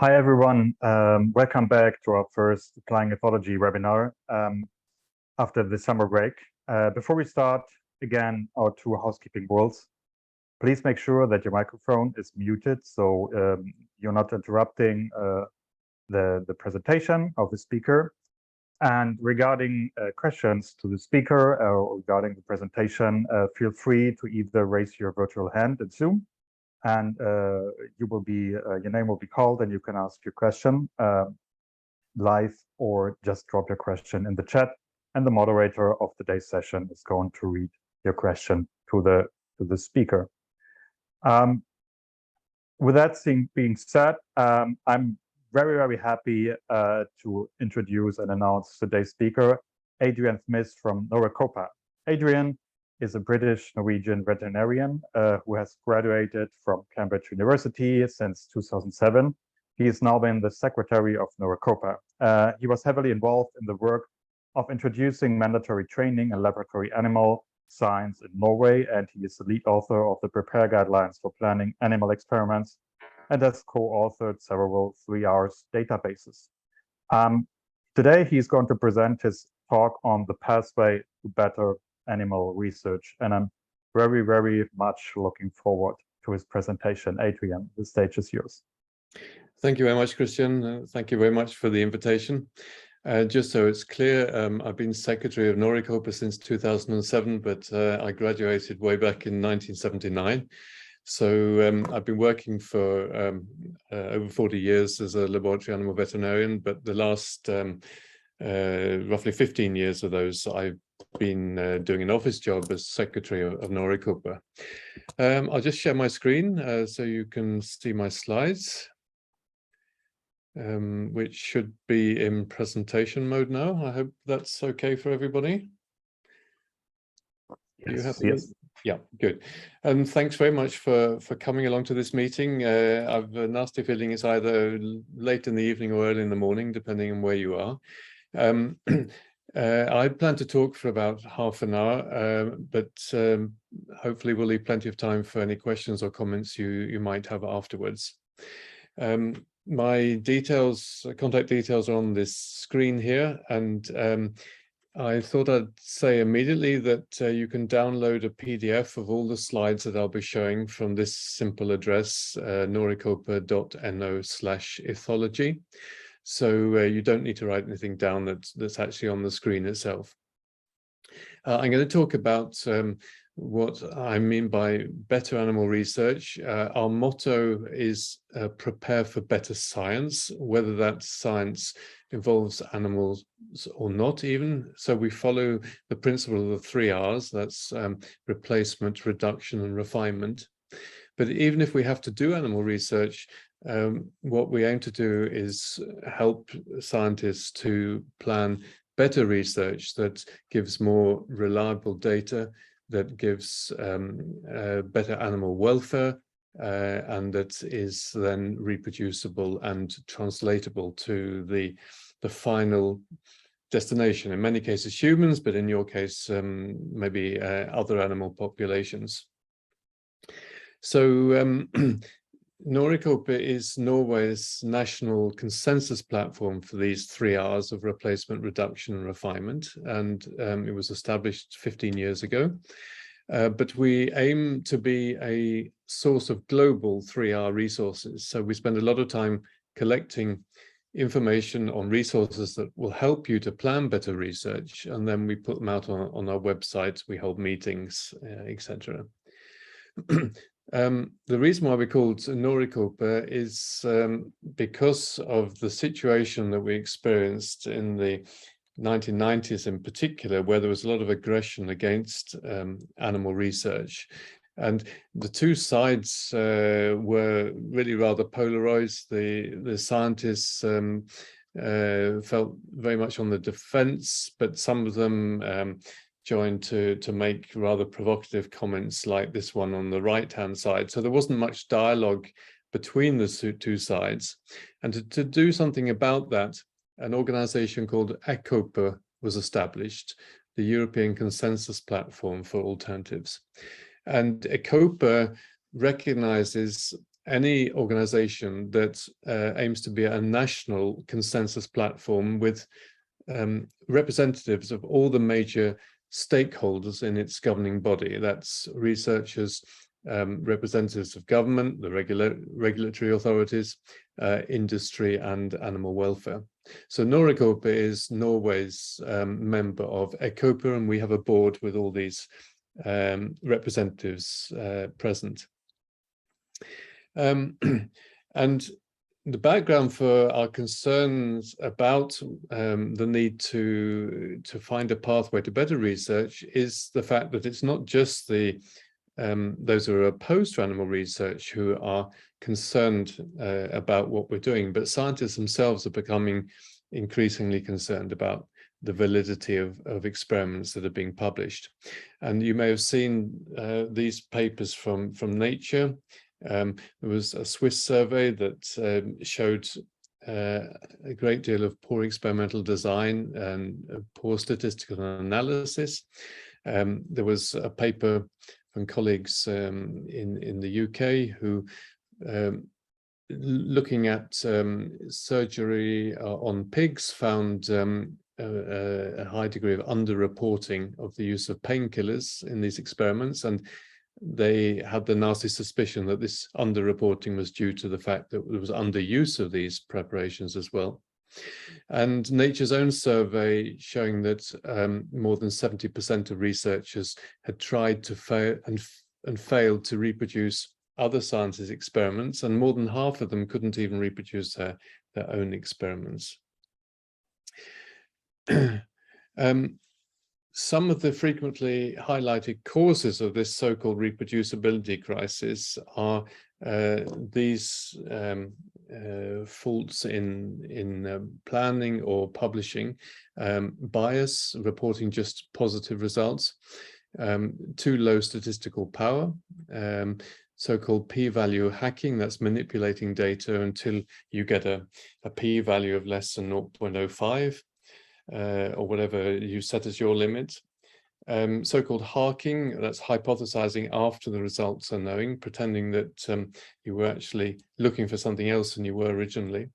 Hi everyone, welcome back to our first Applying Ethology webinar after the summer break. Before we start, again, our two housekeeping rules. Please make sure that your microphone is muted so you're not interrupting the presentation of the speaker. And regarding questions to the speaker or regarding the presentation, feel free to either raise your virtual hand in Zoom and your name will be called and you can ask your question live or just drop your question in the chat, and the moderator of today's session is going to read your question to the speaker. With that being said, I'm very happy to introduce and announce today's speaker, Adrian Smith from Norecopa. Adrian is a British-Norwegian veterinarian who has graduated from Cambridge University since 2007. He has now been the secretary of Norecopa. He was heavily involved in the work of introducing mandatory training in laboratory animal science in Norway, and he is the lead author of the Prepare Guidelines for Planning Animal Experiments and has co-authored several 3Rs databases. Today, he's going to present his talk on the pathway to better animal research, and I'm very much looking forward to his presentation. Adrian, the stage is yours. Thank you very much, Christian. Thank you very much for the invitation. Just so it's clear, I've been secretary of Norecopa since 2007, but I graduated way back in 1979. So I've been working for over 40 years as a laboratory animal veterinarian, but the last roughly 15 years of those I've been doing an office job as secretary of Norecopa. I'll just share my screen so you can see my slides, which should be in presentation mode now. I hope that's okay for everybody. Yes. Yeah, good. And thanks very much for coming along to this meeting. I've a nasty feeling it's either late in the evening or early in the morning, depending on where you are. I plan to talk for about half an hour, but hopefully we'll leave plenty of time for any questions or comments you might have afterwards. My contact details are on this screen here, and I thought I'd say immediately that you can download a PDF of all the slides that I'll be showing from this simple address, norecopa.no/ethology. So you don't need to write anything down that's actually on the screen itself. I'm going to talk about what I mean by better animal research. Our motto is prepare for better science, whether that science involves animals or not even. So we follow the principle of the 3Rs, that's replacement, reduction, and refinement. But even if we have to do animal research, what we aim to do is help scientists to plan better research that gives more reliable data, that gives better animal welfare, and that is then reproducible and translatable to the final destination. In many cases humans, but in your case maybe other animal populations. So Norecopa is Norway's national consensus platform for these 3Rs of replacement, reduction, and refinement, and it was established 15 years ago. But we aim to be a source of global 3R resources. So we spend a lot of time collecting information on resources that will help you to plan better research, and then we put them out on our website. We hold meetings, etc. The reason why we're called Norecopa is because of the situation that we experienced in the 1990s in particular, where there was a lot of aggression against animal research. And the two sides were really rather polarized. The scientists felt very much on the defense, but some of them joined to make rather provocative comments like this one on the right-hand side. So there wasn't much dialogue between the two sides. And to do something about that, an organization called ECOPA was established, the European Consensus Platform for Alternatives. And ECOPA recognizes any organization that aims to be a national consensus platform with representatives of all the major stakeholders in its governing body. That's researchers, representatives of government, the regulatory authorities, industry, and animal welfare. So Norecopa is Norway's member of ECOPA, and we have a board with all these representatives present. And the background for our concerns about the need to find a pathway to better research is the fact that it's not just the those who are opposed to animal research who are concerned about what we're doing, but scientists themselves are becoming increasingly concerned about the validity of experiments that are being published. And you may have seen these papers from Nature. There was a Swiss survey that showed a great deal of poor experimental design and poor statistical analysis. There was a paper from colleagues in the UK who, looking at surgery on pigs, found a high degree of underreporting of the use of painkillers in these experiments, and they had the nasty suspicion that this underreporting was due to the fact that there was underuse of these preparations as well. And Nature's own survey showing that more than 70% of researchers had tried to fail and failed to reproduce other scientists' experiments, and more than half of them couldn't even reproduce their own experiments. Some of the frequently highlighted causes of this so-called reproducibility crisis are these faults in planning or publishing, bias, reporting just positive results, too low statistical power, so-called p-value hacking, that's manipulating data until you get a p-value of less than 0.05. Or whatever you set as your limit. So-called harking, that's hypothesizing after the results are known, pretending that you were actually looking for something else than you were originally.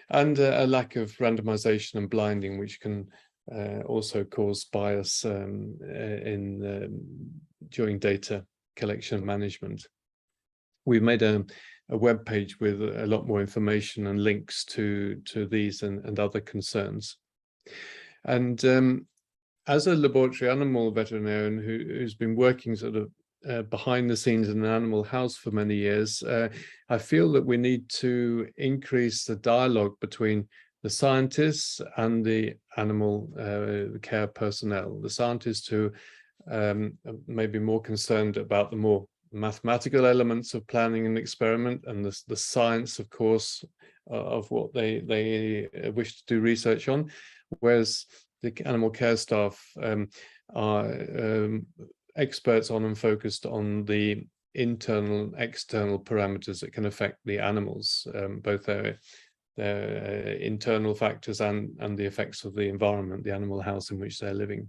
And a lack of randomization and blinding, which can also cause bias during data collection and management. We've made a web page with a lot more information and links to these and other concerns. And as a laboratory animal veterinarian who's been working sort of behind the scenes in an animal house for many years, I feel that we need to increase the dialogue between the scientists and the animal care personnel. The scientists who may be more concerned about the more mathematical elements of planning an experiment, and the science, of course, of what they wish to do research on, whereas the animal care staff are experts on and focused on the internal and external parameters that can affect the animals, both their internal factors and the effects of the environment, the animal house in which they're living.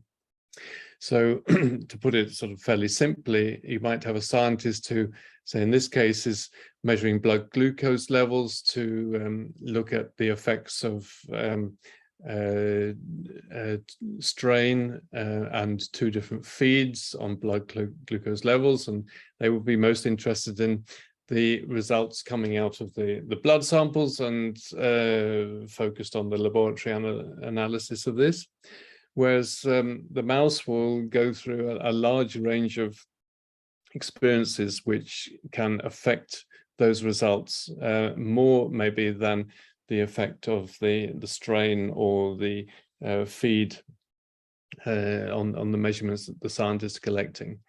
So to put it sort of fairly simply, you might have a scientist who, say in this case, is measuring blood glucose levels to look at the effects of strain and two different feeds on blood glucose levels, and they will be most interested in the results coming out of the blood samples and focused on the laboratory analysis of this. Whereas the mouse will go through a large range of experiences which can affect those results more maybe than the effect of the strain or the feed on the measurements that the scientists are collecting.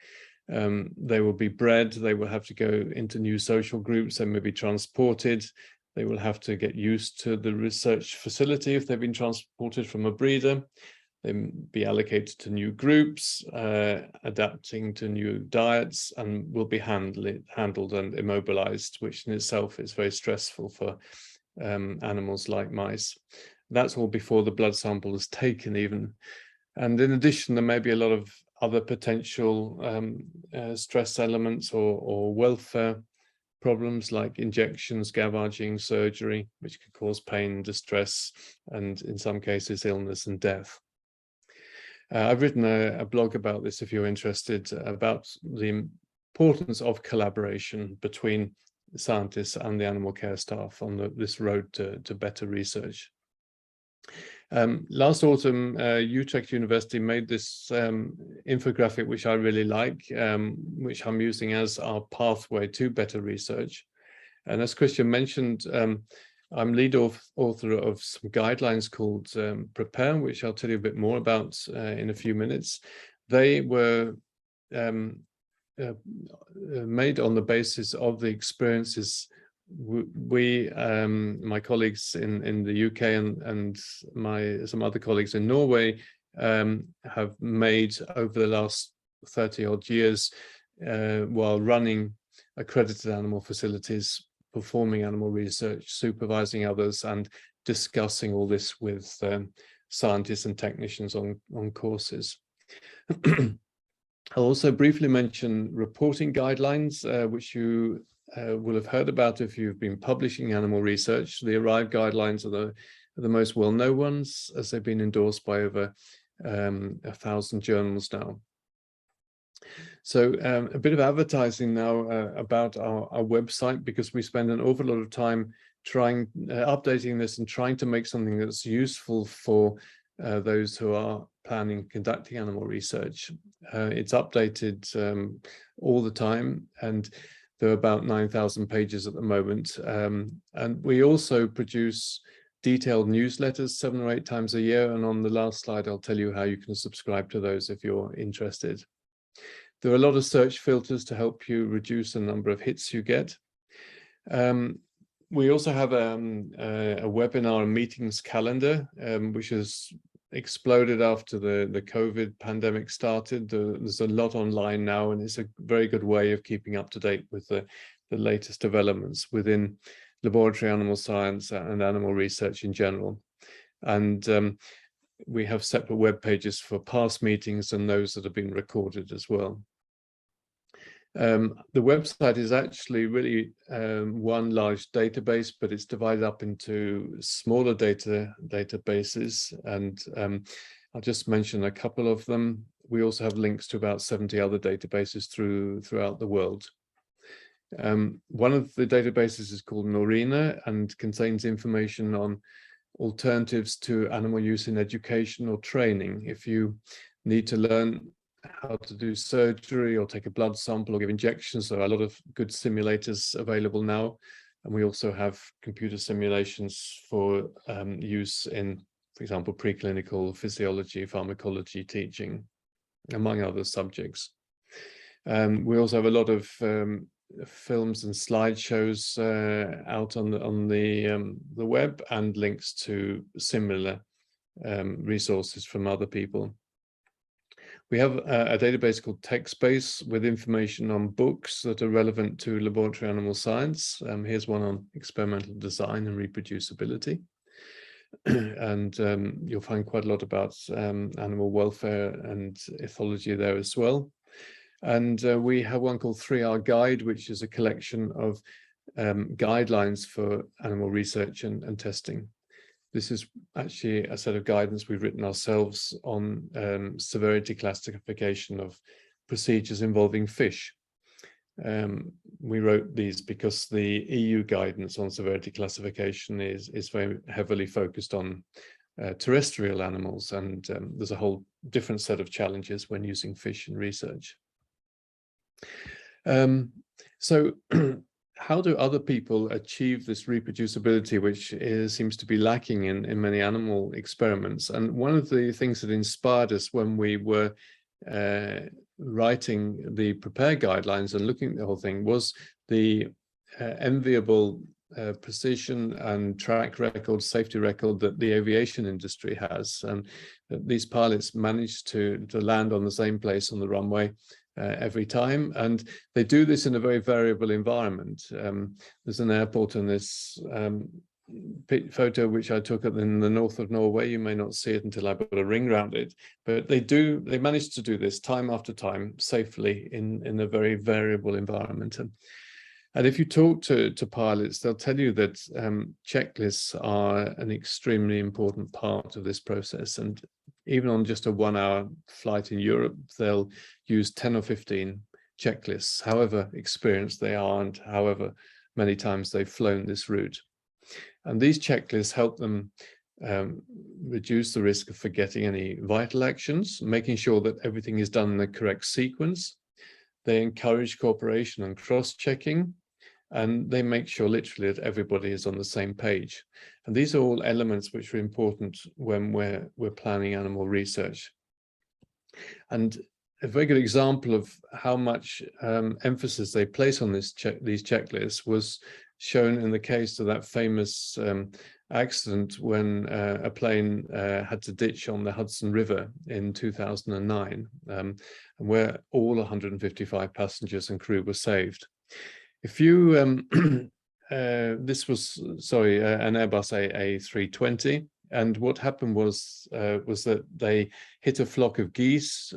They will be bred, they will have to go into new social groups, they may be transported, they will have to get used to the research facility if they've been transported from a breeder. They be allocated to new groups, adapting to new diets, and will be handled and immobilized, which in itself is very stressful for animals like mice. That's all before the blood sample is taken even. And in addition, there may be a lot of other potential stress elements or welfare problems like injections, gouging, surgery, which can cause pain, distress, and in some cases, illness and death. I've written a blog about this if you're interested, about the importance of collaboration between scientists and the animal care staff on this road to better research. Last autumn, Utrecht University made this infographic, which I really like, which I'm using as our pathway to better research. And as Christian mentioned, I'm lead author of some guidelines called Prepare, which I'll tell you a bit more about in a few minutes. They were made on the basis of the experiences we, my colleagues in the UK and some other colleagues in Norway have made over the last 30 odd years while running accredited animal facilities, performing animal research, supervising others, and discussing all this with scientists and technicians on courses. I'll also briefly mention reporting guidelines, which you will have heard about if you've been publishing animal research. The ARRIVE guidelines are the most well-known ones, as they've been endorsed by over 1,000 journals now. So a bit of advertising now about our website, because we spend an awful lot of time updating this and trying to make something that's useful for those who are planning, conducting animal research. It's updated all the time, and there are about 9,000 pages at the moment. And we also produce detailed newsletters 7 or 8 times a year. And on the last slide, I'll tell you how you can subscribe to those if you're interested. There are a lot of search filters to help you reduce the number of hits you get. We also have a webinar and meetings calendar, which has exploded after the COVID pandemic started. There's a lot online now, and it's a very good way of keeping up to date with the latest developments within laboratory animal science and animal research in general. And we have separate web pages for past meetings and those that have been recorded as well. The website is actually really one large database, but it's divided up into smaller databases, and I'll just mention a couple of them. We also have links to about 70 other databases throughout the world. One of the databases is called Norina and contains information on alternatives to animal use in education or training. If you need to learn how to do surgery or take a blood sample or give injections, there are a lot of good simulators available now. And we also have computer simulations for use in, for example, preclinical physiology, pharmacology teaching, among other subjects. We also have a lot of films and slideshows out on the web, and links to similar resources from other people. We have a database called TechSpace with information on books that are relevant to laboratory animal science. Here's one on experimental design and reproducibility. And you'll find quite a lot about animal welfare and ethology there as well. And we have one called 3R Guide, which is a collection of guidelines for animal research and testing. This is actually a set of guidance we've written ourselves on severity classification of procedures involving fish. We wrote these because the EU guidance on severity classification is very heavily focused on terrestrial animals, and there's a whole different set of challenges when using fish in research. So how do other people achieve this reproducibility, which seems to be lacking in many animal experiments? And one of the things that inspired us when we were writing the Prepare guidelines and looking at the whole thing was the enviable precision and track record, safety record that the aviation industry has, and that these pilots managed to land on the same place on the runway every time, and they do this in a very variable environment. There's an airport in this photo which I took in the north of Norway. You may not see it until I put a ring around it, but they managed to do this time after time safely in a very variable environment. And And if you talk to pilots, they'll tell you that checklists are an extremely important part of this process. And even on just a 1-hour flight in Europe, they'll use 10 or 15 checklists, however experienced they are and however many times they've flown this route. And these checklists help them reduce the risk of forgetting any vital actions, making sure that everything is done in the correct sequence. They encourage cooperation and cross-checking, and they make sure literally that everybody is on the same page. And these are all elements which are important when we're planning animal research. And a very good example of how much emphasis they place on these checklists was shown in the case of that famous accident when a plane had to ditch on the Hudson River in 2009, where all 155 passengers and crew were saved. If you, this was, sorry, an Airbus A320, and what happened was that they hit a flock of geese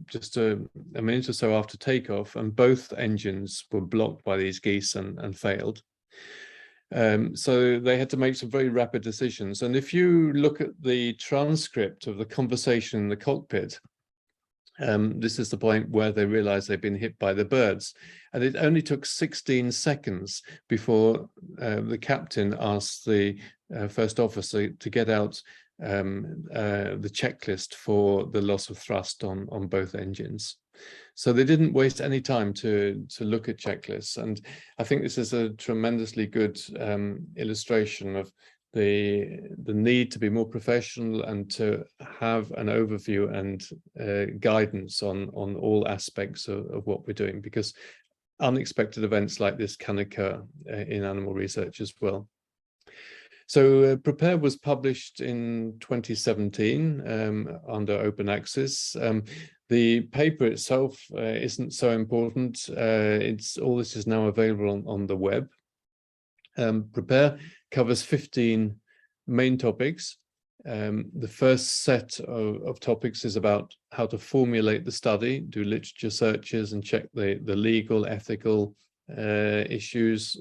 just a minute or so after takeoff, and both engines were blocked by these geese and failed. So they had to make some very rapid decisions. And if you look at the transcript of the conversation in the cockpit, this is the point where they realized they'd been hit by the birds. And it only took 16 seconds before the captain asked the first officer to get out the checklist for the loss of thrust on both engines. So they didn't waste any time to look at checklists. And I think this is a tremendously good illustration of the need to be more professional and to have an overview and guidance on all aspects of what we're doing, because unexpected events like this can occur in animal research as well. So Prepare was published in 2017 under open access. The paper itself isn't so important. All this is now available on the web. Prepare covers 15 main topics. The first set of topics is about how to formulate the study, do literature searches and check the legal, ethical issues,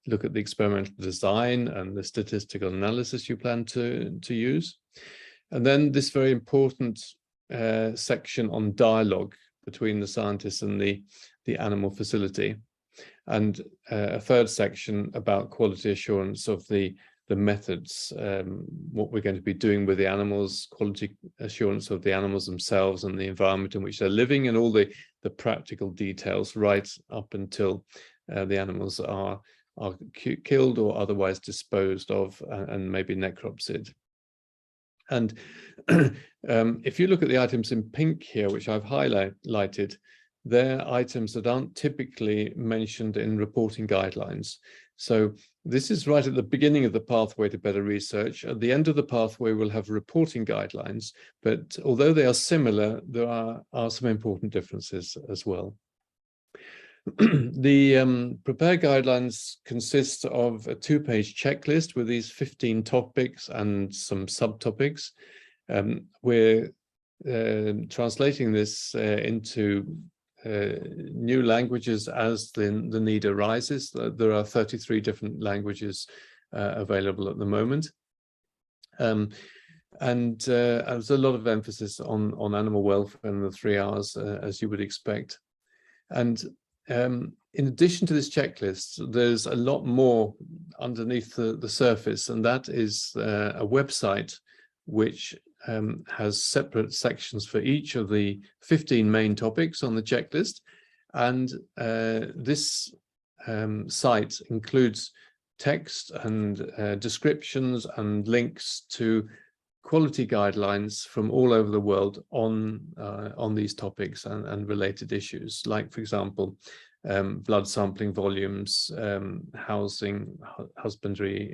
look at the experimental design and the statistical analysis you plan to use. And then this very important section on dialogue between the scientists and the animal facility. And a third section about quality assurance of the methods, what we're going to be doing with the animals, quality assurance of the animals themselves and the environment in which they're living, and all the practical details right up until the animals are killed or otherwise disposed of and maybe necropsied. And if you look at the items in pink here, which I've highlighted, they're items that aren't typically mentioned in reporting guidelines. So this is right at the beginning of the pathway to better research. At the end of the pathway, we'll have reporting guidelines, but although they are similar, there are some important differences as well. The Prepare guidelines consist of a 2-page checklist with these 15 topics and some subtopics. We're translating this into new languages as the need arises. There are 33 different languages available at the moment. And there's a lot of emphasis on animal welfare in the 3 hours, as you would expect. And in addition to this checklist, there's a lot more underneath the surface, and that is a website which has separate sections for each of the 15 main topics on the checklist. And this site includes text and descriptions and links to quality guidelines from all over the world on these topics and related issues, like, for example, blood sampling volumes, housing, husbandry,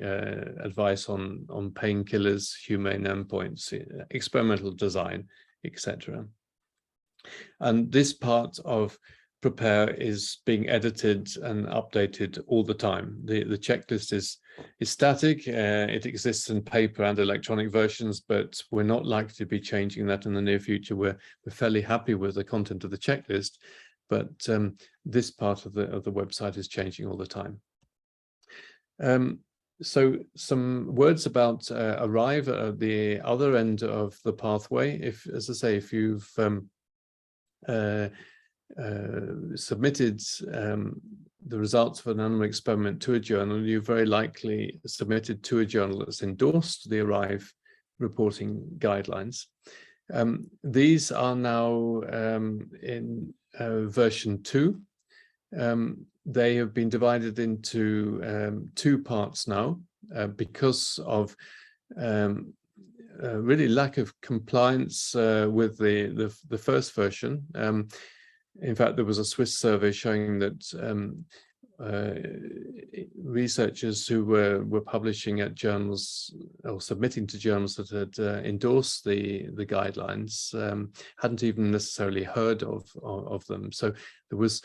advice on painkillers, humane endpoints, experimental design, etc. And this part of Prepare is being edited and updated all the time. The checklist is static. It exists in paper and electronic versions, but we're not likely to be changing that in the near future. We're fairly happy with the content of the checklist, but this part of the website is changing all the time. So some words about Arrive at the other end of the pathway. If, as I say, if you've submitted the results of an animal experiment to a journal, you very likely submitted to a journal that's endorsed the Arrive reporting guidelines. These are now in version 2. They have been divided into 2 parts now because of really lack of compliance with the first version. In fact, there was a Swiss survey showing that researchers who were publishing at journals or submitting to journals that had endorsed the guidelines hadn't even necessarily heard of them. So there was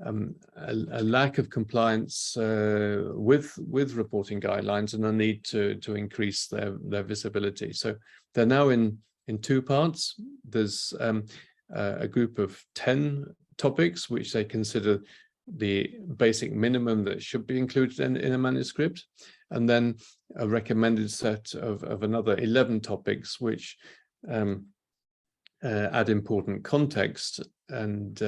a lack of compliance with reporting guidelines and a need to increase their visibility. So they're now in 2 parts. There's a group of 10 topics which they consider the basic minimum that should be included in a manuscript, and then a recommended set of another 11 topics which add important context. And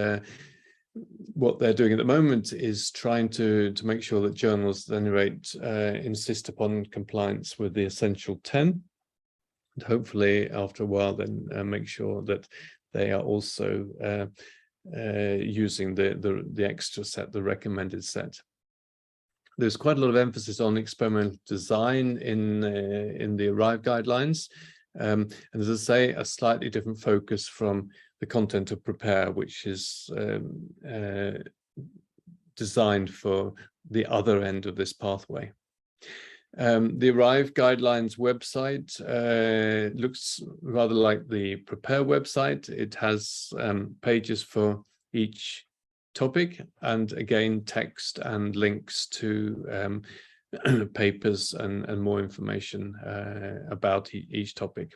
what they're doing at the moment is trying to make sure that journals at any rate insist upon compliance with the essential 10, and hopefully after a while then make sure that they are also using the extra set, the recommended set. There's quite a lot of emphasis on experimental design in the Arrive guidelines, and as I say, a slightly different focus from the content of Prepare, which is designed for the other end of this pathway. The Arrive guidelines website looks rather like the Prepare website. It has pages for each topic, and again text and links to papers and more information about each topic.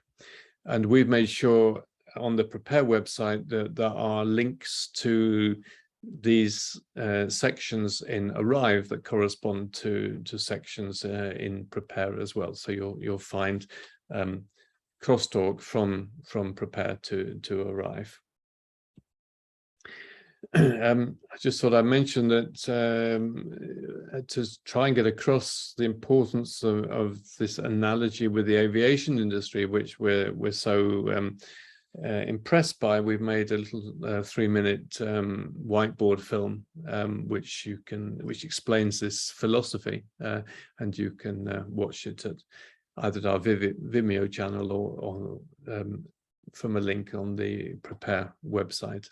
And we've made sure on the Prepare website that there are links to these sections in Arrive that correspond to sections in Prepare as well. So you'll find crosstalk from Prepare to Arrive. I just thought I'd mention that to try and get across the importance of this analogy with the aviation industry, which we're so impressed by, we've made a little 3-minute whiteboard film which explains this philosophy, and you can watch it at either our Vimeo channel or from a link on the Prepare website.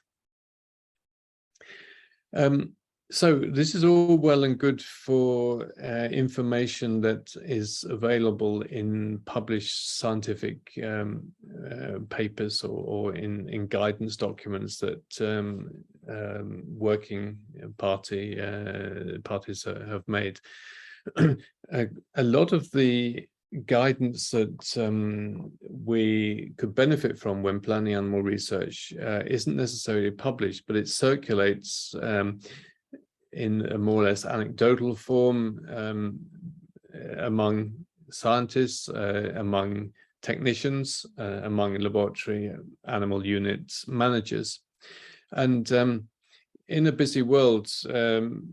So this is all well and good for information that is available in published scientific papers or in guidance documents that working parties have made. A lot of the guidance that we could benefit from when planning animal research isn't necessarily published, but it circulates in a more or less anecdotal form among scientists, among technicians, among laboratory animal units managers. And in a busy world,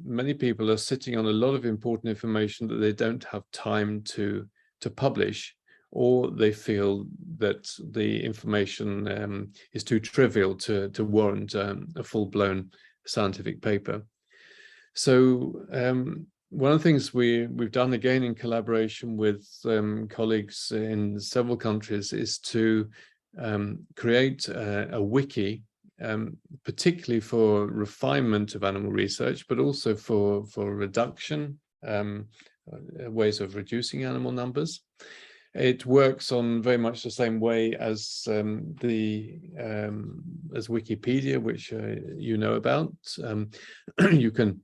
many people are sitting on a lot of important information that they don't have time to publish, or they feel that the information is too trivial to warrant a full-blown scientific paper. So one of the things we've done, again in collaboration with colleagues in several countries, is to create a wiki, particularly for refinement of animal research, but also for reduction, ways of reducing animal numbers. It works on very much the same way as Wikipedia, which you know about. You can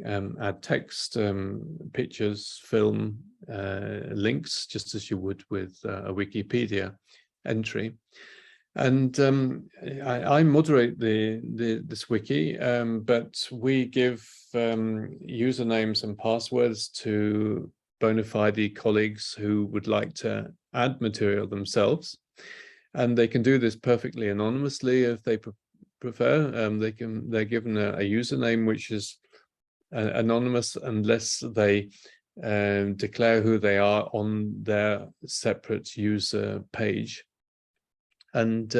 add text, pictures, film, links, just as you would with a Wikipedia entry. And I moderate this wiki, but we give usernames and passwords to bona fide colleagues who would like to add material themselves. And they can do this perfectly anonymously if they prefer. They're given a username which is anonymous unless they declare who they are on their separate user page. And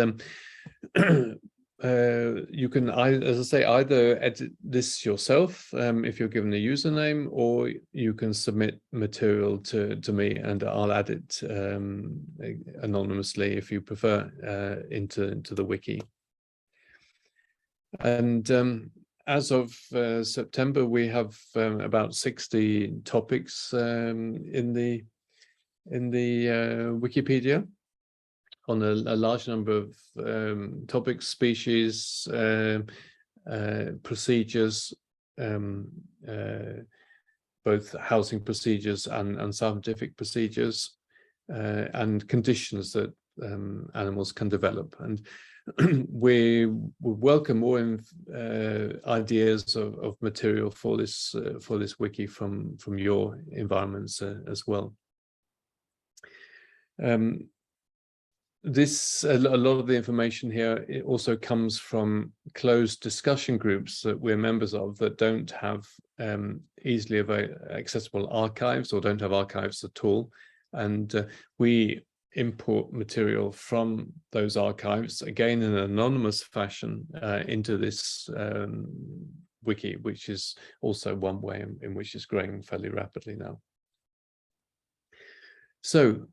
you can, as I say, either edit this yourself if you're given a username, or you can submit material to me and I'll add it anonymously if you prefer into the wiki. And as of September, we have about 60 topics in the Wikipedia, on a large number of topics, species, procedures, both housing procedures and scientific procedures, and conditions that animals can develop. And we would welcome more ideas of material for this wiki from your environments as well. A lot of the information here, it also comes from closed discussion groups that we're members of that don't have easily accessible archives, or don't have archives at all. And we import material from those archives, again in an anonymous fashion, into this wiki, which is also one way in which it's growing fairly rapidly now. So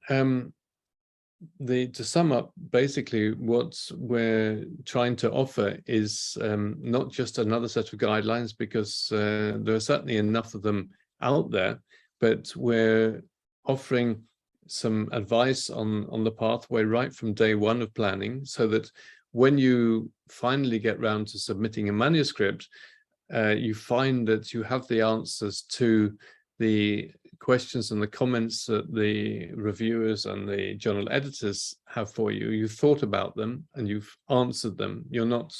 to sum up, basically what we're trying to offer is not just another set of guidelines, because there are certainly enough of them out there, but we're offering some advice on the pathway right from day one of planning, so that when you finally get round to submitting a manuscript, you find that you have the answers to the questions and the comments that the reviewers and the journal editors have for you. You've thought about them and you've answered them. You're not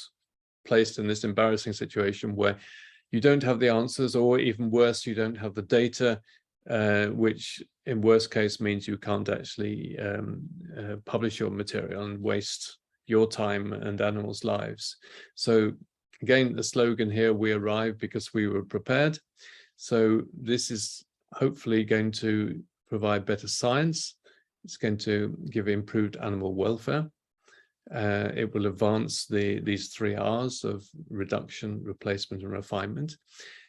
placed in this embarrassing situation where you don't have the answers, or even worse, you don't have the data, which in worst case means you can't actually publish your material and waste your time and animals' lives. So again, the slogan here, we arrived because we were prepared. So this is hopefully going to provide better science. It's going to give improved animal welfare. It will advance these 3 R's of reduction, replacement, and refinement.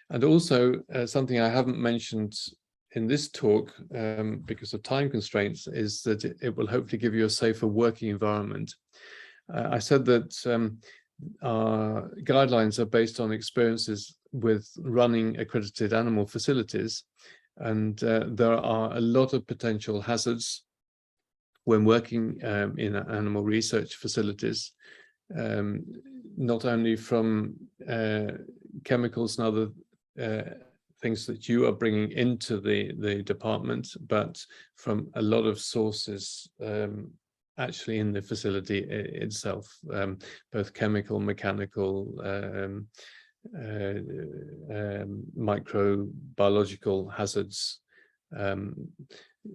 And also something I haven't mentioned in this talk because of time constraints is that it will hopefully give you a safer working environment. I said that our guidelines are based on experiences with running accredited animal facilities, and there are a lot of potential hazards when working in animal research facilities, not only from chemicals and other things that you are bringing into the department, but from a lot of sources actually in the facility itself, both chemical, mechanical, microbiological hazards,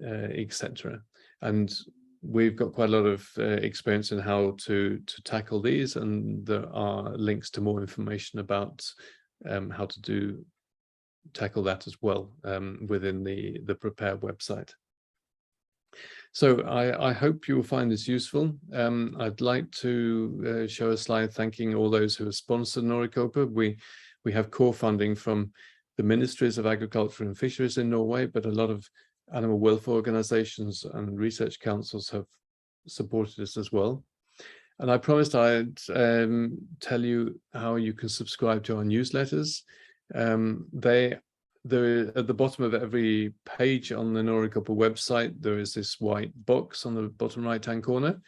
etc. And we've got quite a lot of experience in how to tackle these, and there are links to more information about how to tackle that as well within the Prepare website. So I hope you will find this useful. I'd like to show a slide thanking all those who have sponsored Noricopa. We have core funding from the Ministries of Agriculture and Fisheries in Norway, but a lot of animal welfare organizations and research councils have supported us as well. And I promised I'd tell you how you can subscribe to our newsletters. At the bottom of every page on the Noricopa website, there is this white box on the bottom right-hand corner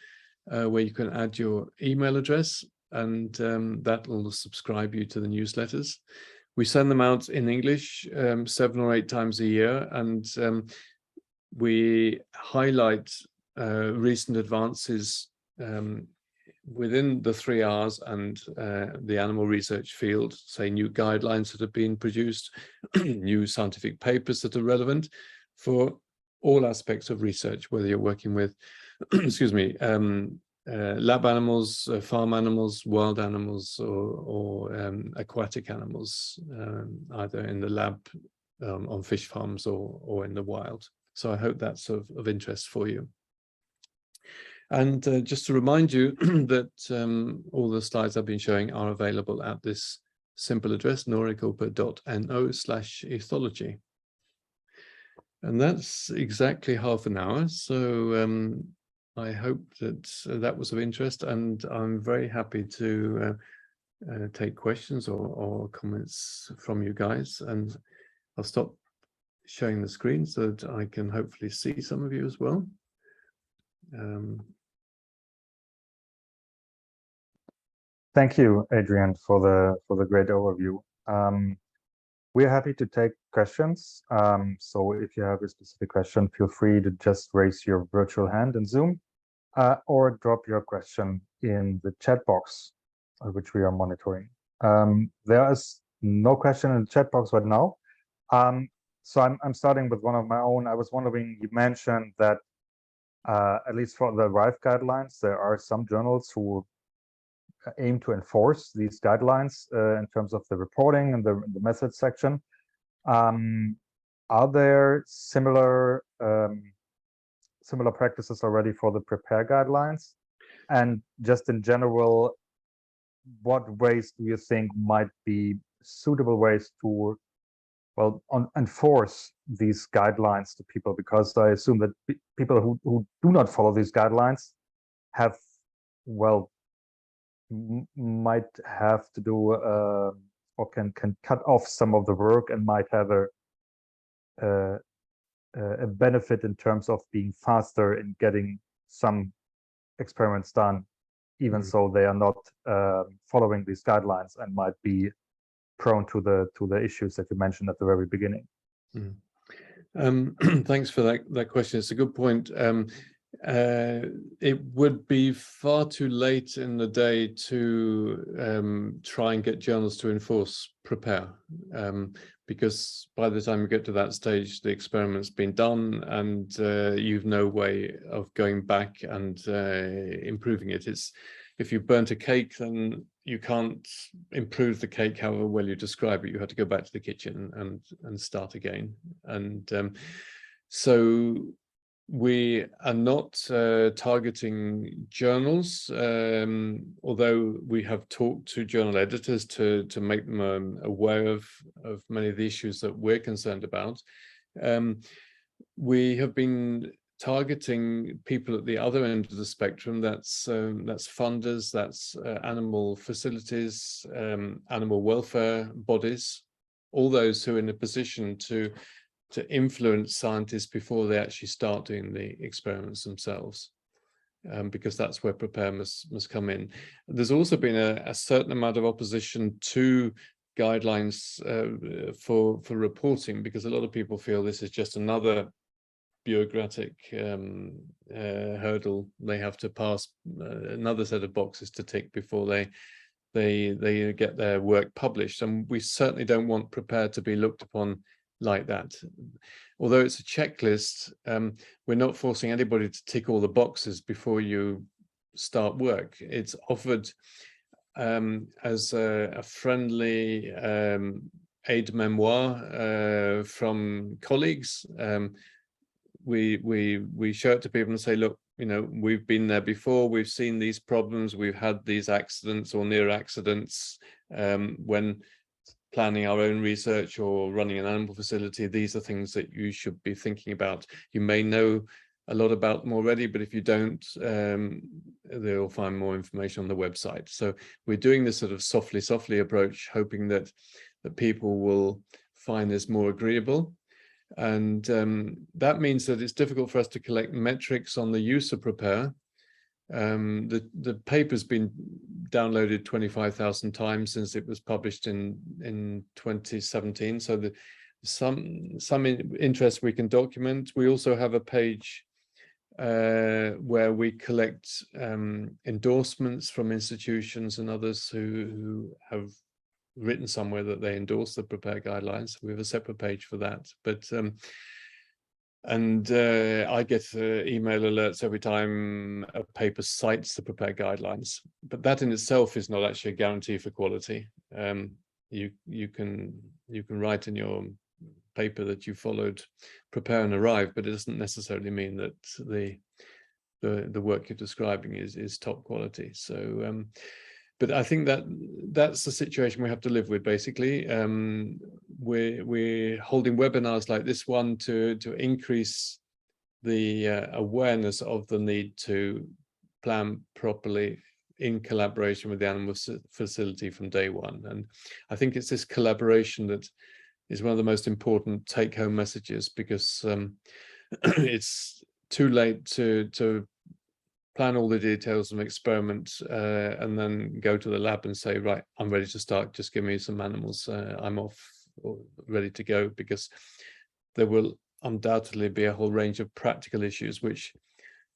where you can add your email address, and that will subscribe you to the newsletters. We send them out in English 7 or 8 times a year, and we highlight recent advances within the 3 R's and the animal research field, say new guidelines that have been produced, new scientific papers that are relevant for all aspects of research, whether you're working with, excuse me, lab animals, farm animals, wild animals, or aquatic animals, either in the lab, on fish farms, or in the wild. So I hope that's of interest for you. And just to remind you that all the slides I've been showing are available at this simple address, norecopa.no/ethology. And that's exactly half an hour. So I hope that that was of interest, and I'm very happy to take questions or comments from you guys. And I'll stop sharing the screen so that I can hopefully see some of you as well. Thank you, Adrian, for the great overview. We're happy to take questions. So if you have a specific question, feel free to just raise your virtual hand in Zoom, or drop your question in the chat box, which we are monitoring. There is no question in the chat box right now. So I'm starting with one of my own. I was wondering, you mentioned that at least for the RIFE guidelines, there are some journals who aim to enforce these guidelines in terms of the reporting and the method section. Are there similar practices already for the prepare guidelines? And just in general, what ways do you think might be suitable ways to, well, enforce these guidelines to people? Because I assume that people who do not follow these guidelines have, well, might have to do or can cut off some of the work and might have a benefit in terms of being faster in getting some experiments done, even so they are not following these guidelines and might be prone to the issues that you mentioned at the very beginning. Thanks for that question. It's a good point. It would be far too late in the day to try and get journals to enforce prepare, because by the time you get to that stage, the experiment's been done, and you've no way of going back and improving it. It's, if you burnt a cake, then you can't improve the cake however well you describe it. You have to go back to the kitchen and start again. And so we are not targeting journals, although we have talked to journal editors to make them aware of many of the issues that we're concerned about. We have been targeting people at the other end of the spectrum. That's funders, that's animal facilities, animal welfare bodies, all those who are in a position to influence scientists before they actually start doing the experiments themselves, because that's where prepare must come in. There's also been a certain amount of opposition to guidelines for reporting, because a lot of people feel this is just another bureaucratic hurdle they have to pass, another set of boxes to tick before they get their work published. And we certainly don't want prepare to be looked upon like that. Although it's a checklist, we're not forcing anybody to tick all the boxes before you start work. It's offered as a friendly aide-memoire from colleagues. We show it to people and say, look, you know, we've been there before, we've seen these problems, we've had these accidents or near accidents when planning our own research or running an animal facility. These are things that you should be thinking about. You may know a lot about them already, but if you don't, they'll find more information on the website. So we're doing this sort of softly approach, hoping that people will find this more agreeable. And that means that it's difficult for us to collect metrics on the use of prepare. The paper's been downloaded 25,000 times since it was published in 2017. So some interest we can document. We also have a page where we collect endorsements from institutions and others who have written somewhere that they endorse the Prepare guidelines. We have a separate page for that. But I get email alerts every time a paper cites the Prepare guidelines, but that in itself is not actually a guarantee for quality. You can write in your paper that you followed Prepare and Arrive, but it doesn't necessarily mean that the work you're describing is top quality. So but I think that's the situation we have to live with, basically. We're holding webinars like this one to increase the awareness of the need to plan properly in collaboration with the animal facility from day one. And I think it's this collaboration that is one of the most important take-home messages, because it's too late to plan all the details of an experiment and then go to the lab and say, right, I'm ready to start, just give me some animals, I'm off, or ready to go, because there will undoubtedly be a whole range of practical issues which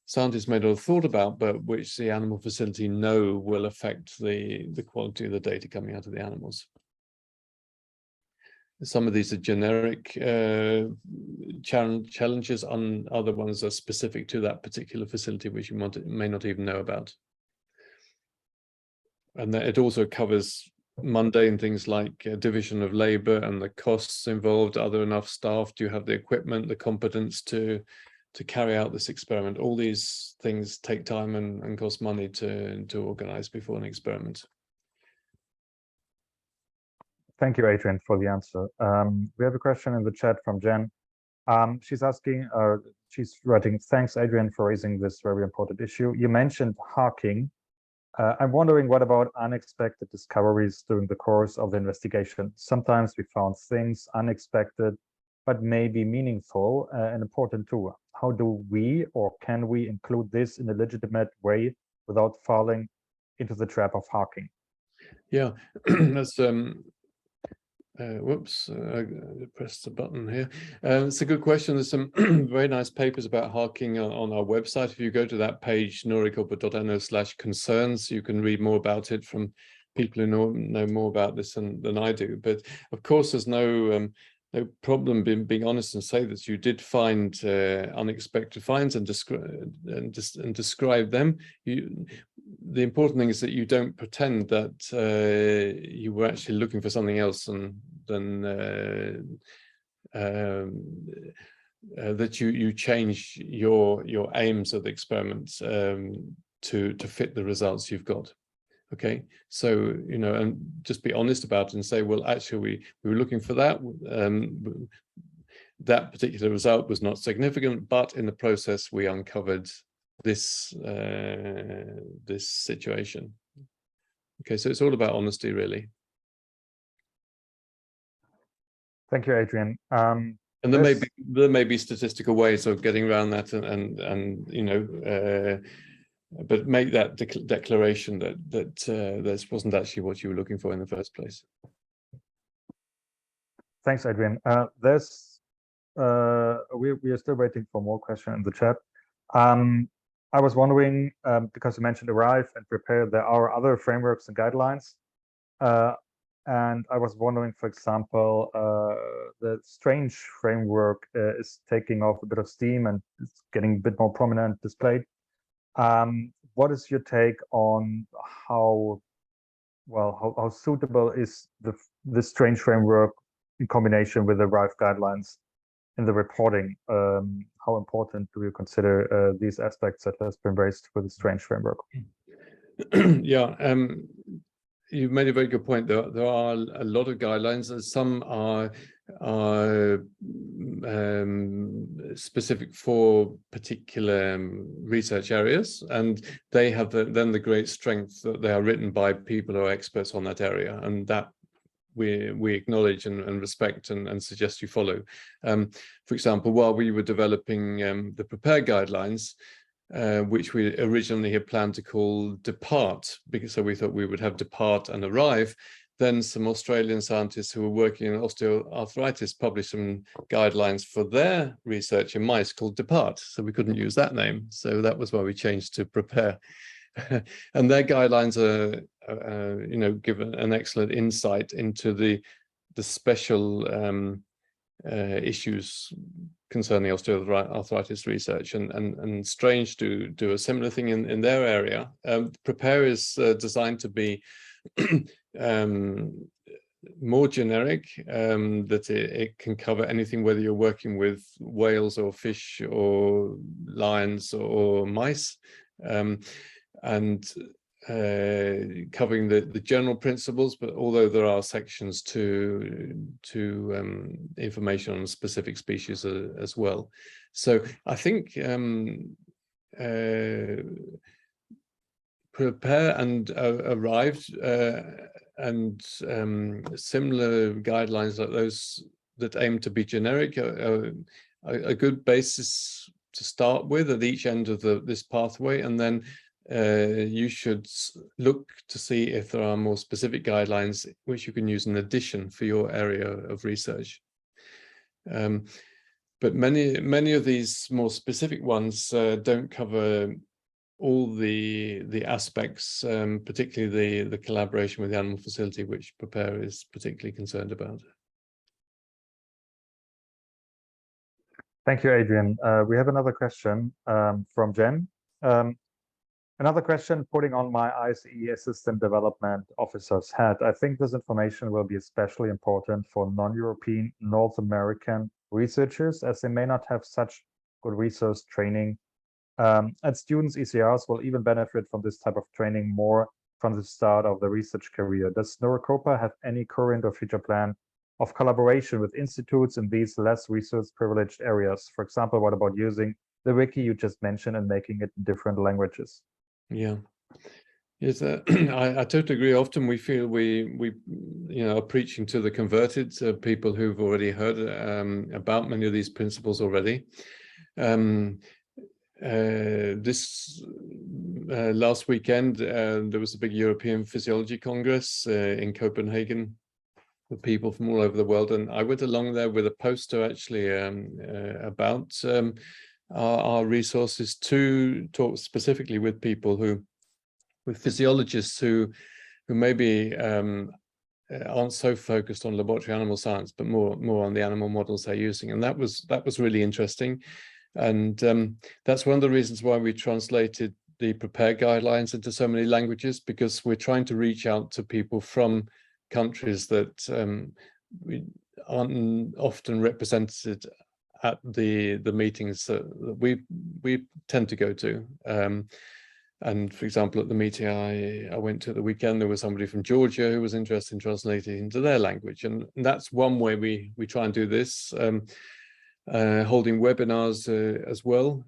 scientists may not have thought about, but which the animal facility know will affect the quality of the data coming out of the animals. Some of these are generic challenges, and other ones are specific to that particular facility, which you may not even know about. And it also covers mundane things like division of labor and the costs involved. Are there enough staff? Do you have the equipment, the competence to carry out this experiment? All these things take time and cost money to organize before an experiment. Thank you, Adrian, for the answer. We have a question in the chat from Jen. She's asking, she's writing, thanks, Adrian, for raising this very important issue. You mentioned harking. I'm wondering, what about unexpected discoveries during the course of the investigation? Sometimes we found things unexpected, but maybe meaningful and important too. How do we, or can we, include this in a legitimate way without falling into the trap of harking? Yeah, that's whoops, I pressed the button here. It's a good question. There's some very nice papers about harking on our website. If you go to that page, norecopa.no/concerns, you can read more about it from people who know more about this than I do. But of course, there's no problem being honest and say that you did find unexpected finds and describe them. The important thing is that you don't pretend that you were actually looking for something else, and then that you change your aims of the experiments to fit the results you've got. Okay, so and just be honest about it and say, well, actually we were looking for that. That particular result was not significant, but in the process we uncovered this this situation. Okay, so it's all about honesty, really. Thank you, Adrian. And there may be statistical ways of getting around that, and but make that declaration that this wasn't actually what you were looking for in the first place. Thanks, Adrian. We are still waiting for more questions in the chat. I was wondering, because you mentioned Arrive and Prepare, there are other frameworks and guidelines. And I was wondering, for example, the Strange framework is taking off a bit of steam and it's getting a bit more prominent displayed. What is your take on how suitable is the Strange framework in combination with the Arrive guidelines in the reporting? How important do you consider these aspects that has been raised with the Strange framework? Yeah, you've made a very good point. There are a lot of guidelines, and some are specific for particular research areas, and they have then the great strength that they are written by people who are experts on that area, and that we acknowledge and respect and suggest you follow. For example, while we were developing the Prepare guidelines, which we originally had planned to call Depart, because so we thought we would have Depart and Arrive, then some Australian scientists who were working in osteoarthritis published some guidelines for their research in mice called DEPART. So we couldn't use that name. So that was why we changed to PREPARE. And their guidelines are, give an excellent insight into the special issues concerning osteoarthritis research, and Strange do a similar thing in their area. PREPARE is designed to be more generic, that it can cover anything, whether you're working with whales or fish or lions or mice, and covering the general principles, but although there are sections to information on specific species as well. So I think PREPARE and arrived, and similar guidelines like those that aim to be generic are a good basis to start with at each end of this pathway, and then you should look to see if there are more specific guidelines which you can use in addition for your area of research. But many of these more specific ones don't cover all the aspects, particularly the collaboration with the animal facility, which PREPARE is particularly concerned about. Thank you, Adrian. We have another question from Jen. Another question, putting on my ICE Assistant Development Officer's hat. I think this information will be especially important for non-European, North American researchers, as they may not have such good research training. And students, ECRs, will even benefit from this type of training more from the start of the research career. Does NeuroCopa have any current or future plan of collaboration with institutes in these less research privileged areas? For example, what about using the wiki you just mentioned and making it in different languages? Yeah, yes, I totally agree. Often we feel we are preaching to the converted, people who've already heard about many of these principles already. This last weekend, there was a big European Physiology Congress in Copenhagen with people from all over the world, and I went along there with a poster actually about our resources to talk specifically with people with physiologists who maybe aren't so focused on laboratory animal science, but more on the animal models they're using, and that was really interesting. And that's one of the reasons why we translated the PREPARE guidelines into so many languages, because we're trying to reach out to people from countries that aren't often represented at the meetings that we tend to go to. And for example, at the meeting I went to the weekend, there was somebody from Georgia who was interested in translating into their language, and that's one way we try and do this. Holding webinars as well.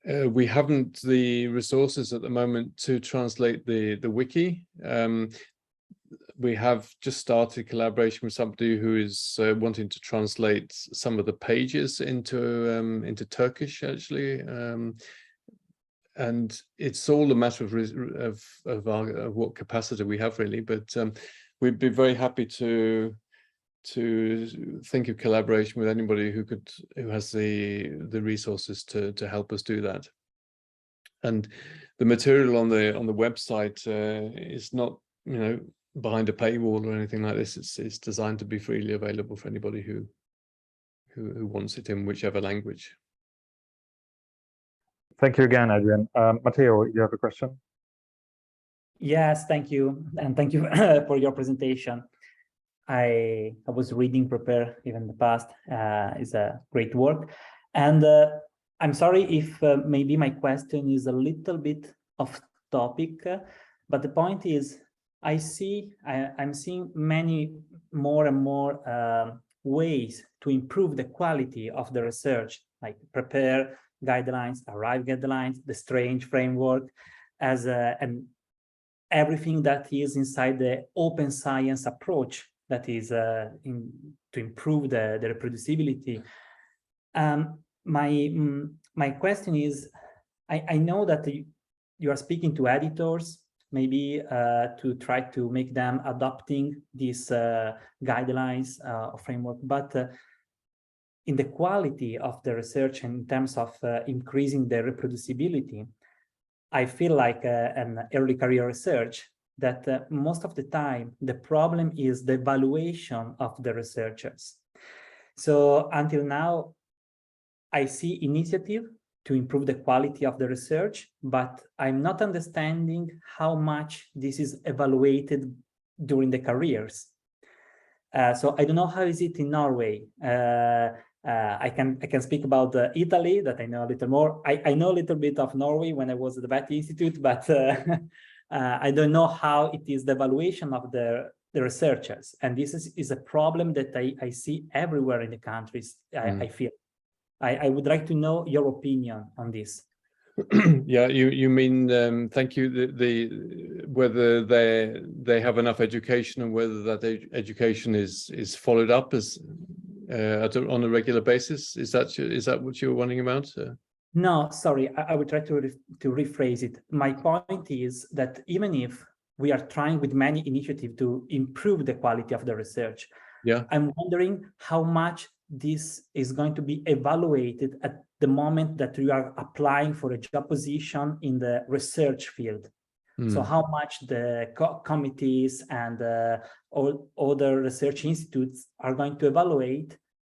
We haven't the resources at the moment to translate the wiki. We have just started collaboration with somebody who is wanting to translate some of the pages into Turkish, actually, and it's all a matter of what capacity we have, really. But we'd be very happy to think of collaboration with anybody who has the resources to help us do that. And the material on the website is not behind a paywall or anything like this. It's designed to be freely available for anybody who wants it in whichever language. Thank you again, Adrian. Matteo, you have a question? Yes, thank you, and thank you for your presentation. I was reading PREPARE even in the past. It's a great work, and I'm sorry if maybe my question is a little bit off topic, but the point is I'm seeing many more and more ways to improve the quality of the research, like PREPARE guidelines, ARRIVE guidelines, the Strange framework, and everything that is inside the open science approach that is to improve the reproducibility. My question is, I know that you are speaking to editors, maybe to try to make them adopting these guidelines or framework, but in the quality of the research and in terms of increasing the reproducibility, I feel like an early career research that most of the time the problem is the evaluation of the researchers. So until now, I see initiative to improve the quality of the research, but I'm not understanding how much this is evaluated during the careers. So I don't know how is it in Norway. I can speak about Italy, that I know a little more. I know a little bit of Norway when I was at the Vet Institute, but I don't know how it is the evaluation of the researchers. And this is a problem that I see everywhere in the countries, I feel. I would like to know your opinion on this. Yeah, you mean thank you. Whether they have enough education and whether that education is followed up as on a regular basis. Is that what you're wondering about? No, sorry, I would try to rephrase it. My point is that even if we are trying with many initiatives to improve the quality of the research, yeah, I'm wondering how much this is going to be evaluated at the moment that you are applying for a job position in the research field. So how much the committees and all other research institutes are going to evaluate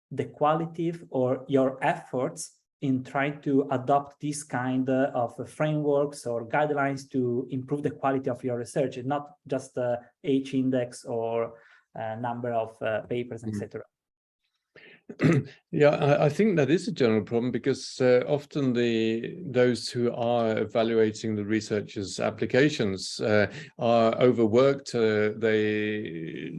the quality or your efforts in trying to adopt this kind of frameworks or guidelines to improve the quality of your research, and not just H index or number of papers, etc. Yeah, I think that is a general problem because often those who are evaluating the researchers' applications are overworked. They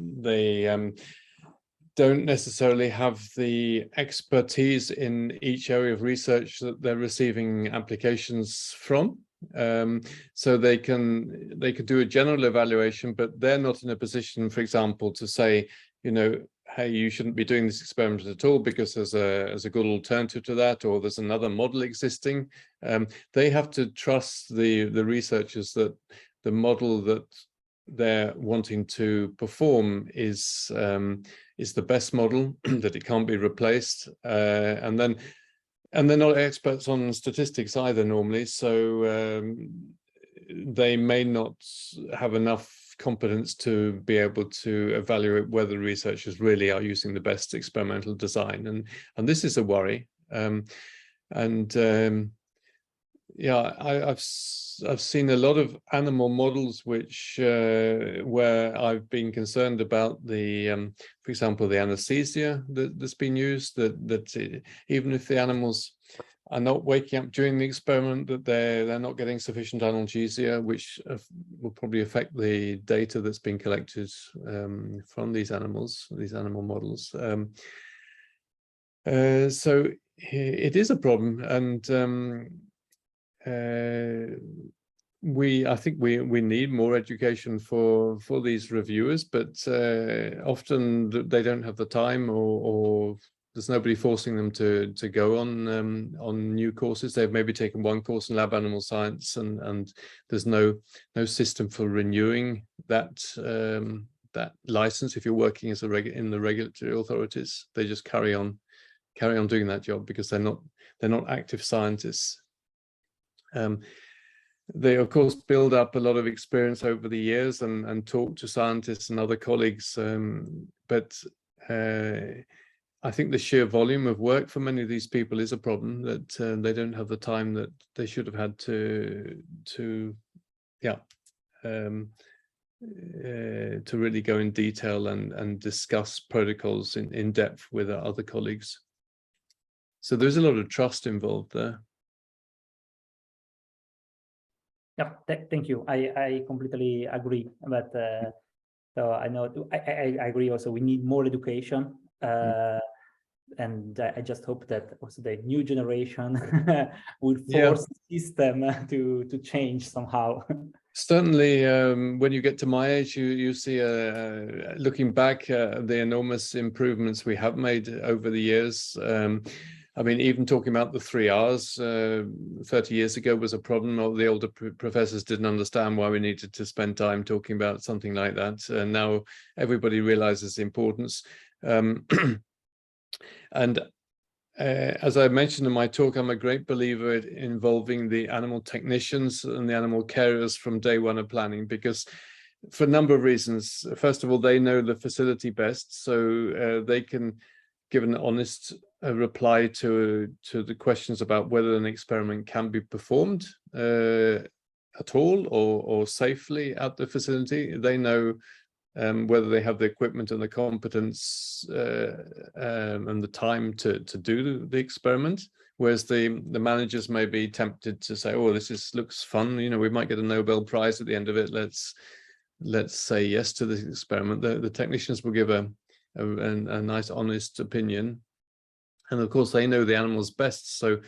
don't necessarily have the expertise in each area of research that they're receiving applications from. So they could do a general evaluation, but they're not in a position, for example, to say, you know, hey, you shouldn't be doing this experiment at all because there's a good alternative to that, or there's another model existing. They have to trust the researchers that the model that they're wanting to perform is the best model, that it can't be replaced, and they're not experts on statistics either normally, so they may not have enough competence to be able to evaluate whether researchers really are using the best experimental design, and this is a worry. Yeah, I've seen a lot of animal models which where I've been concerned about for example, the anesthesia that's been used, that even if the animals are not waking up during the experiment, that they're not getting sufficient analgesia, which will probably affect the data that's been collected from these animal models. So it is a problem, and I think we need more education for these reviewers, but often they don't have the time, or there's nobody forcing them to go on new courses. They've maybe taken one course in lab animal science, and there's no system for renewing that that license. If you're working as in the regulatory authorities, they just carry on doing that job because they're not active scientists. They of course build up a lot of experience over the years and talk to scientists and other colleagues, but I think the sheer volume of work for many of these people is a problem, that they don't have the time that they should have had to really go in detail and discuss protocols in depth with other colleagues. So there's a lot of trust involved there. Yeah, thank you. I completely agree. But so I know I agree also. We need more education, and I just hope that also the new generation will force the system to change somehow. Certainly, when you get to my age, you see, looking back, the enormous improvements we have made over the years. I mean, even talking about the 3 Rs 30 years ago was a problem. Or the older professors didn't understand why we needed to spend time talking about something like that. And now everybody realizes the importance. And as I mentioned in my talk, I'm a great believer in involving the animal technicians and the animal carers from day one of planning, because for a number of reasons. First of all, they know the facility best, so they can give an honest reply to the questions about whether an experiment can be performed at all or safely at the facility. They know whether they have the equipment and the competence and the time to do the experiment. Whereas the managers may be tempted to say, "Oh, this looks fun. You know, we might get a Nobel Prize at the end of it. Let's say yes to this experiment." The technicians will give a nice, honest opinion, and of course they know the animals best. So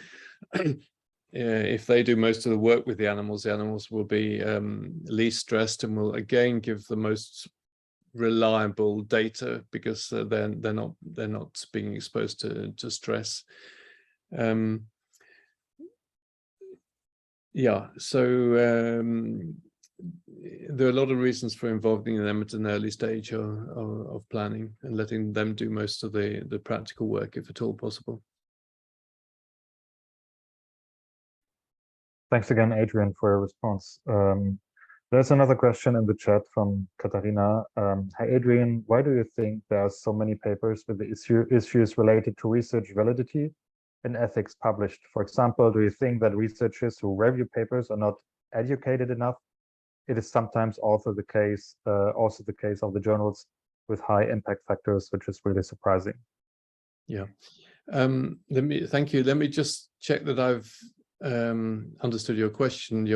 if they do most of the work with the animals will be least stressed and will again give the most reliable data, because they're not being exposed to stress. Yeah, so there are a lot of reasons for involving them at an early stage of planning and letting them do most of the practical work, if at all possible. Thanks again, Adrian, for your response. There's another question in the chat from Katarina. Hi, Adrian, why do you think there are so many papers with the issues related to research validity and ethics published? For example, do you think that researchers who review papers are not educated enough? It is sometimes also the case of the journals with high impact factors, which is really surprising. Yeah. Thank you. Let me just check that I've understood your question.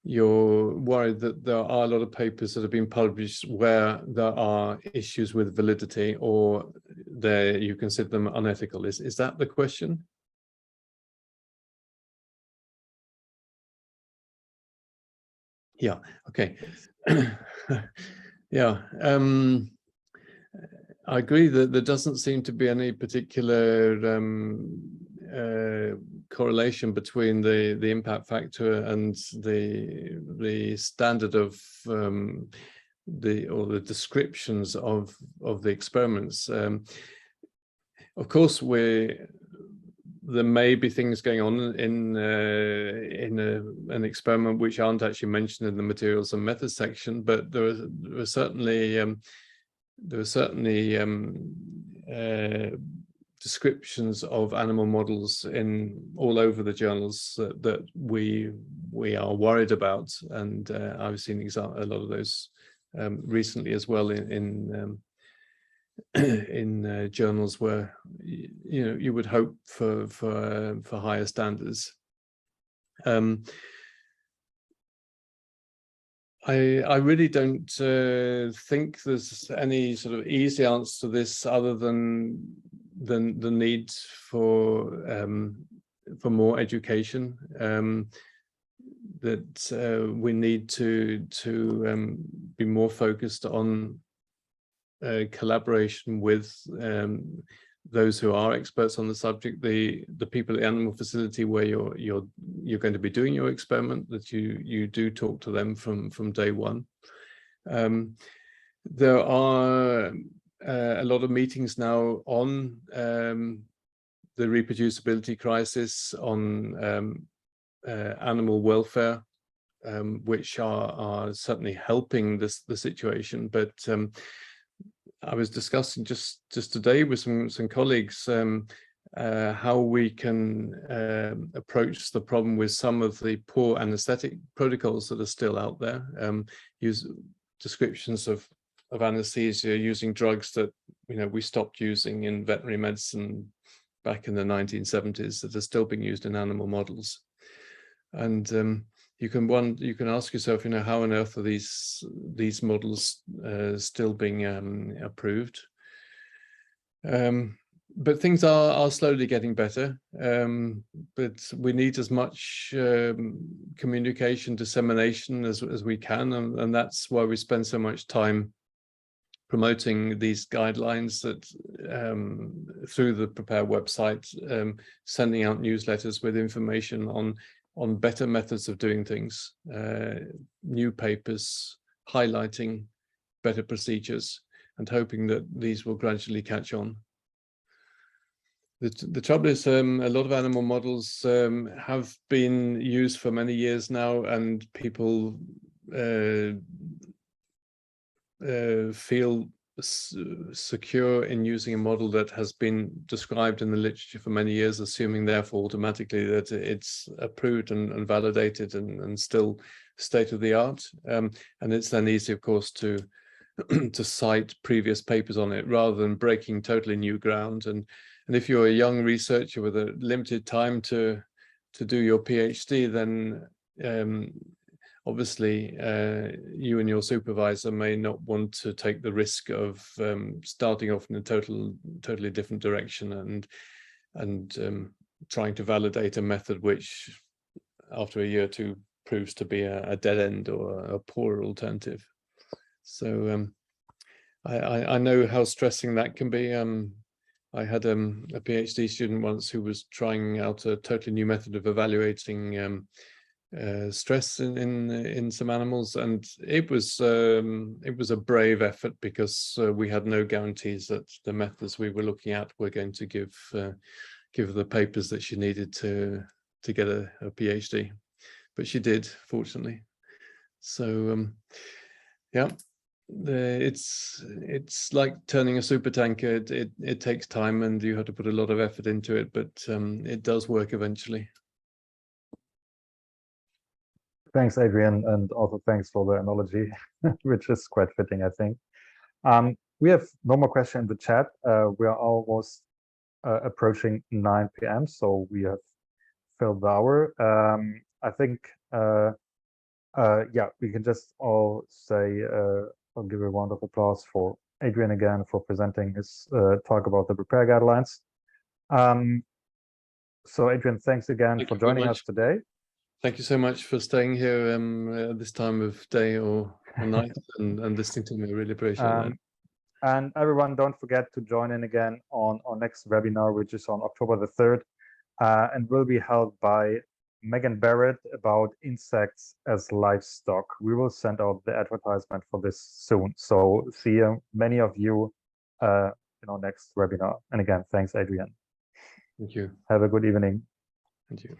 You're worried that there are a lot of papers that have been published where there are issues with validity, or you consider them unethical. Is that the question? Yeah. Okay. Yeah. I agree that there doesn't seem to be any particular correlation between the impact factor and the standard of the descriptions of the experiments. Of course, there may be things going on in an experiment which aren't actually mentioned in the materials and methods section, but there are certainly descriptions of animal models all over the journals that we are worried about, and I've seen a lot of those recently as well in journals where you would hope for higher standards. I really don't think there's any sort of easy answer to this, other than the need for more education. That we need to be more focused on collaboration with those who are experts on the subject, the people at the animal facility where you're going to be doing your experiment, that you do talk to them from day one. There are a lot of meetings now on the reproducibility crisis, on animal welfare, which are certainly helping the situation, but I was discussing just today with some colleagues how we can approach the problem with some of the poor anesthetic protocols that are still out there. Use descriptions of anesthesia using drugs that we stopped using in veterinary medicine back in the 1970s that are still being used in animal models. And you can ask yourself, how on earth are these models still being approved? But things are slowly getting better. But we need as much communication, dissemination as we can, and that's why we spend so much time promoting these guidelines that through the Prepare website, sending out newsletters with information on better methods of doing things, new papers, highlighting better procedures, and hoping that these will gradually catch on. The trouble is, a lot of animal models have been used for many years now, and people feel secure in using a model that has been described in the literature for many years, assuming therefore automatically that it's approved and validated and still state of the art. And it's then easy, of course, to to cite previous papers on it rather than breaking totally new ground. And if you're a young researcher with a limited time to do your PhD, then obviously you and your supervisor may not want to take the risk of starting off in a totally different direction and trying to validate a method which after a year or two proves to be a dead end or a poor alternative. So I know how stressing that can be. I had a PhD student once who was trying out a totally new method of evaluating stress in some animals, and it was a brave effort because we had no guarantees that the methods we were looking at were going to give the papers that she needed to get a PhD, but she did, fortunately. So yeah, it's like turning a super tanker. It takes time and you have to put a lot of effort into it, but it does work eventually. Thanks, Adrian, and also thanks for the analogy, which is quite fitting, I think. We have no more questions in the chat. We are almost approaching 9 p.m., so we have filled the hour. I think, yeah, we can just all say, I'll give a round of applause for Adrian again for presenting his talk about the Prepare guidelines. So Adrian, thanks again for joining us today. Thank you so much for staying here at this time of day or night and listening to me. I really appreciate that. And everyone, don't forget to join in again on our next webinar, which is on October the 3rd, and will be held by Megan Barrett about insects as livestock. We will send out the advertisement for this soon. So see many of you in our next webinar. And again, thanks, Adrian. Thank you. Have a good evening. Thank you.